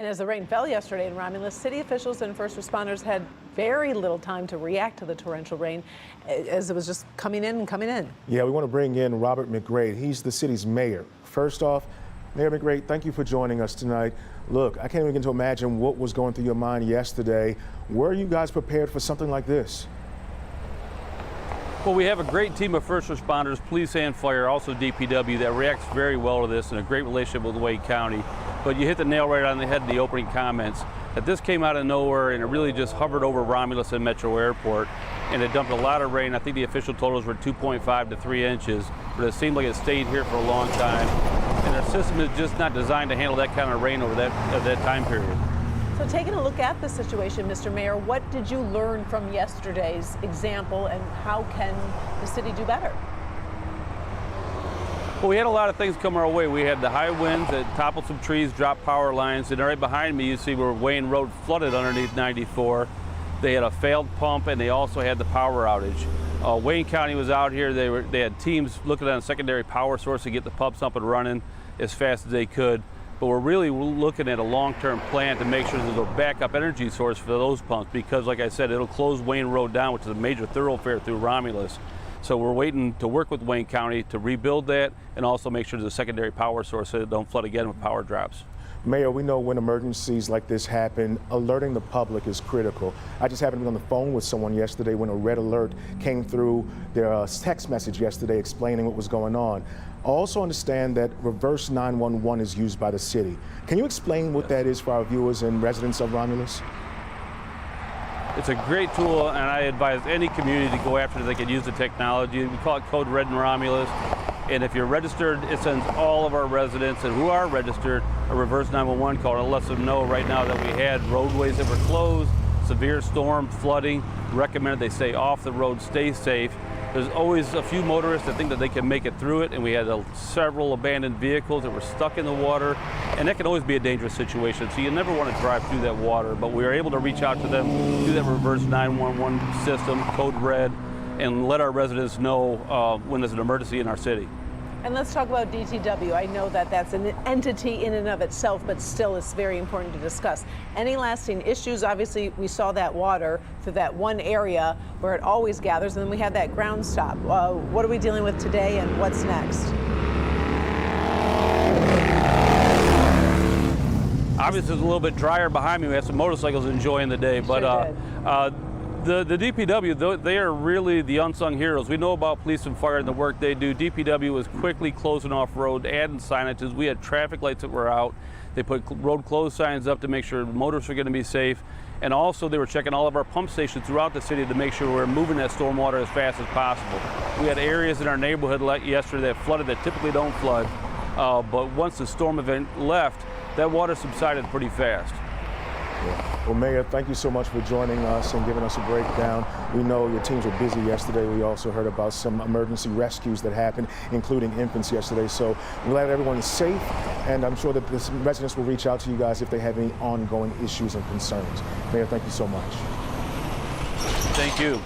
And as the rain fell yesterday in Romulus, city officials and first responders had very little time to react to the torrential rain as it was just coming in and coming in. Yeah, we want to bring in Robert McCraight. He's the city's mayor. First off, Mayor McCraight, thank you for joining us tonight. Look, I can't even begin to imagine what was going through your mind yesterday. Were you guys prepared for something like this? Well, we have a great team of first responders, police and fire, also DPW, that reacts very well to this and a great relationship with Wayne County. But you hit the nail right on the head in the opening comments, that this came out of nowhere and it really just hovered over Romulus and Metro Airport, and it dumped a lot of rain. I think the official totals were 2.5 to 3 inches, but it seemed like it stayed here for a long time. And our system is just not designed to handle that kind of rain over that time period. So taking a look at the situation, Mr. Mayor, what did you learn from yesterday's example and how can the city do better? Well, we had a lot of things come our way. We had the high winds that toppled some trees, dropped power lines, and right behind me you see where Wayne Road flooded underneath 94. They had a failed pump and they also had the power outage. Wayne County was out here. They had teams looking at a secondary power source to get the pumps up and running as fast as they could. But we're really looking at a long-term plan to make sure there's a backup energy source for those pumps because, like I said, it'll close Wayne Road down, which is a major thoroughfare through Romulus. So we're waiting to work with Wayne County to rebuild that and also make sure there's a secondary power source so it don't flood again with power drops. Mayor, we know when emergencies like this happen, alerting the public is critical. I just happened to be on the phone with someone yesterday when a red alert came through their text message yesterday explaining what was going on. I also understand that reverse 911 is used by the city. Can you explain what that is for our viewers and residents of Romulus? It's a great tool, and I advise any community to go after it. They can use the technology. We call it Code Red in Romulus. And if you're registered, it sends all of our residents and who are registered a reverse 911 call. It lets them know right now that we had roadways that were closed, severe storm, flooding, recommended they stay off the road, stay safe. There's always a few motorists that think that they can make it through it, and we had several abandoned vehicles that were stuck in the water, and that can always be a dangerous situation, so you never want to drive through that water. But we were able to reach out to them, do that reverse 911 system, Code Red, and let our residents know when there's an emergency in our city. And let's talk about DTW. I know that that's an entity in and of itself, but still it's very important to discuss. Any lasting issues? Obviously, we saw that water through that one area where it always gathers, and then we had that ground stop. What are we dealing with today, and what's next? Obviously, it's a little bit drier behind me. We have some motorcycles enjoying the day, but the DPW, they are really the unsung heroes. We know about police and fire and the work they do. DPW was quickly closing off road, adding signages. We had traffic lights that were out. They put road closed signs up to make sure motorists were going to be safe. And also they were checking all of our pump stations throughout the city to make sure we're moving that stormwater as fast as possible. We had areas in our neighborhood yesterday that flooded that typically don't flood. But once the storm event left, that water subsided pretty fast. Yeah. Well, Mayor, thank you so much for joining us and giving us a breakdown. We know your teams were busy yesterday. We also heard about some emergency rescues that happened, including infants yesterday. So we're glad everyone is safe, and I'm sure that the residents will reach out to you guys if they have any ongoing issues and concerns. Mayor, thank you so much. Thank you.